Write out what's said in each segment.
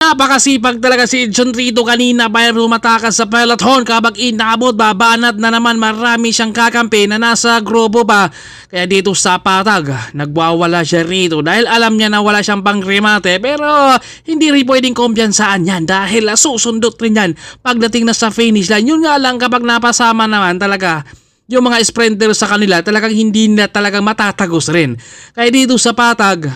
Napakasipag talaga si Edson rito kanina pero matakas sa peloton kabag inabot babanat na naman marami siyang kakampi na nasa grupo pa. Kaya dito sa patag, nagwawala siya rito dahil alam niya na wala siyang pangremate pero hindi rin pwedeng kumpiyansaan yan dahil susundot rin yan pagdating na sa finish line. Yun nga lang kapag napasama naman talaga yung mga sprinter sa kanila talagang hindi na talagang matatagos rin. Kaya dito sa patag,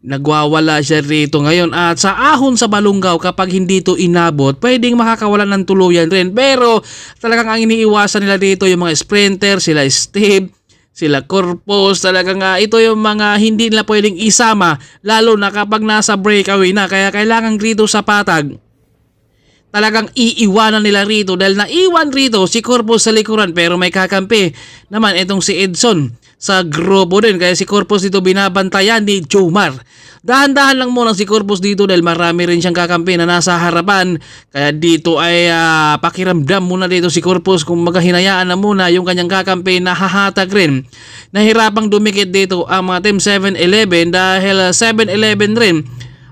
nagwawala siya rito ngayon at sa ahon sa Balungaw kapag hindi to inabot pwedeng makakawalan ng tuluyan rin pero talagang ang iniiwasan nila dito yung mga sprinter, sila Steve, sila Corpus, talagang ito yung mga hindi nila pwedeng isama lalo na kapag nasa breakaway na kaya kailangan rito sa patag talagang iiwanan nila rito dahil naiwan rito si Corpus sa likuran pero may kakampi naman itong si Edson sa grupo din kaya si Corpus dito binabantayan ni Jomar. Dahan-dahan lang muna si Corpus dito dahil marami rin siyang kakampi na nasa harapan kaya dito ay pakiramdam muna dito si Corpus kung maghinayaan na muna yung kanyang kakampi na hahatag rin. Nahirapang dumikit dito ang mga Team 7-Eleven dahil 7-Eleven rin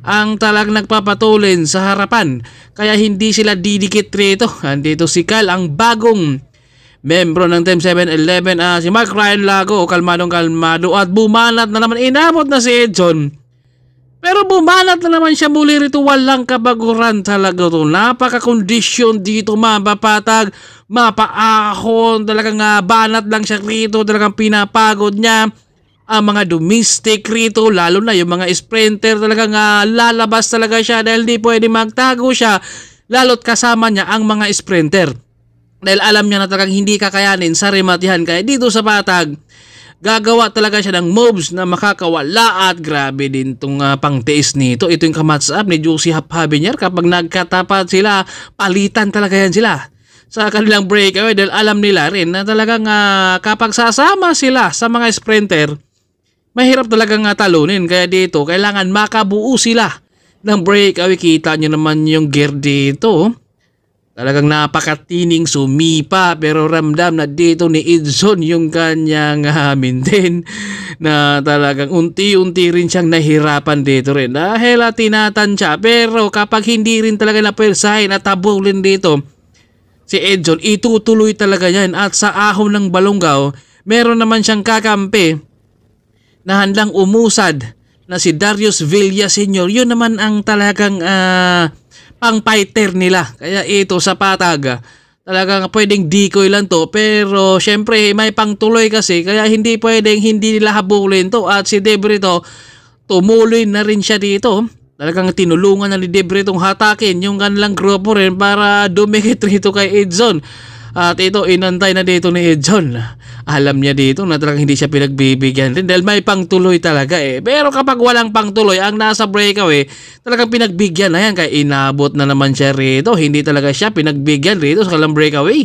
ang talag nagpapatulin sa harapan kaya hindi sila didikit rito. Andito si Kyle ang bagong membro ng Team 7-Eleven, si Mark Ryan Lago, kalmadong kalmado at bumanat na naman, inabot na si Edson pero bumanat na naman siya muli rito, walang kabaguran talaga to. Napaka-kondisyon dito, mapapatag, mapaahon, talagang banat lang siya rito, talagang pinapagod niya ang mga domestic rito, lalo na yung mga sprinter, talagang lalabas talaga siya dahil di pwede magtago siya lalo't kasama niya ang mga sprinter. Dahil alam niya na talagang hindi kakayanin sa rematihan kaya dito sa patag gagawa talaga siya ng moves na makakawala at grabe din itong pangtiis nito. Ito yung kamats up ni Juicy Habinier kapag nagkatapat sila, palitan talaga yan sila sa kanilang breakaway dahil alam nila rin na talagang kapag sasama sila sa mga sprinter mahirap talagang talunin kaya dito kailangan makabuo sila ng breakaway. Kita nyo naman yung gear dito. Talagang napakatining sumipa pero ramdam na dito ni Edson yung kanyang maintain na talagang unti-unti rin siyang nahirapan dito rin dahil tinatansya pero kapag hindi rin talaga napersahin at tabulin dito si Edson itutuloy talaga yan at sa ahon ng Balungaw meron naman siyang kakampi na handang umusad na si Darius Villa Sr. Yun naman ang talagang pang-fighter nila. Kaya ito sa patag, talagang pwedeng decoy lang to. Pero syempre may pangtuloy kasi kaya hindi pwedeng hindi nila habulin to. At si Debrito, tumuloy na rin siya dito. Talagang tinulungan na ni Debrito hatakin yung kanilang grupo rin para dumikit rito kay Edson. At ito, inantay na dito ni Edson. Alam niya dito na talagang hindi siya pinagbibigyan rin dahil may pangtuloy talaga Pero kapag walang pangtuloy, ang nasa breakaway, talagang pinagbigyan na yan. Kaya inabot na naman siya rito. Hindi talaga siya pinagbigyan rito sa kalang breakaway.